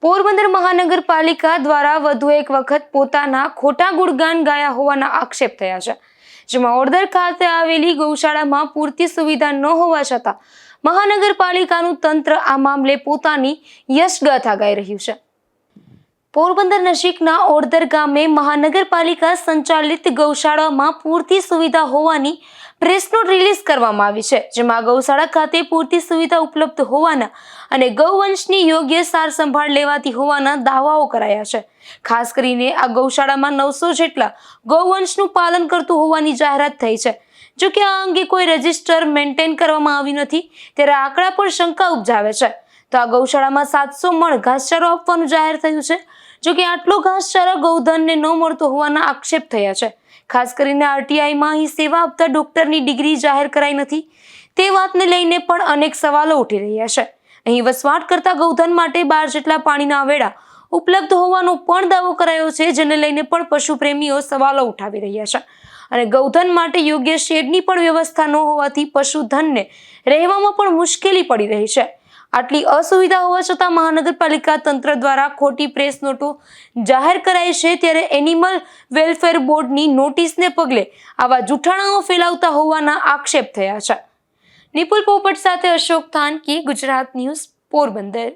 પોરબંદર મહાનગરપાલિકા દ્વારા વધુ એક વખત પોતાના ખોટા ગુણગાન ગાયા હોવાના આક્ષેપ થયા છે, જેમાં ઓડદર ખાતે આવેલી ગૌશાળામાં પૂરતી સુવિધા ન હોવા છતાં મહાનગરપાલિકાનું તંત્ર આ મામલે પોતાની યશગાથા ગાઈ રહ્યું છે। પોરબંદર નજીકના ઓડદર ગામે મહાનગરપાલિકા સંચાલિત ગૌશાળામાં પૂરતી સુવિધા હોવાની પ્રેસ નોટ રિલીઝ કરવામાં આવી છે, જેમાં ગૌશાળા ખાતે પૂરતી સુવિધા ઉપલબ્ધ હોવાના અને ગૌવંશની યોગ્ય સાર સંભાળ લેવાતી હોવાના દાવાઓ કરાયા છે। ખાસ કરીને આ ગૌશાળામાં 900 જેટલા ગૌવંશનું પાલન કરતું હોવાની જાહેરાત થઈ છે। જો કે આ અંગે કોઈ રજિસ્ટર મેન્ટેન કરવામાં આવ્યું નથી, ત્યારે આંકડા પર શંકા ઉપજાવે છે। તો આ ગૌશાળામાં 700 મણ ઘાસચારો આપવાનું જાહેર થયું છે। જો કે આટલો ઘાસચારો ગૌધનને ન મળતો હોવાના આક્ષેપ થયા છે। ખાસ કરીને આરટીઆઈમાં અહીં સેવા આપતા ડોક્ટરની ડિગ્રી જાહેર કરાઈ નથી, તે વાતને લઈને પણ અનેક સવાલો ઉઠી રહ્યા છે। અહીં વસવાટ કરતા ગૌધન માટે 12 જેટલા પાણીના વેડા ઉપલબ્ધ હોવાનો પણ દાવો કરાયો છે, જેને લઈને પણ પશુ પ્રેમીઓ સવાલો ઉઠાવી રહ્યા છે। અને ગૌધન માટે યોગ્ય શેડની પણ વ્યવસ્થા ન હોવાથી પશુધનને રહેવામાં પણ મુશ્કેલી પડી રહી છે। આટલી અસુવિધા હોવા છતાં મહાનગરપાલિકા તંત્ર દ્વારા ખોટી પ્રેસ નોટો જાહેર કરાઈ છે, ત્યારે એનિમલ વેલફેર બોર્ડની નોટિસને પગલે આવા જૂઠાણાઓ ફેલાવતા હોવાના આક્ષેપ થયા છે। નિપુલ પોપટ સાથે અશોક થાનકી, ગુજરાત ન્યૂઝ, પોરબંદર।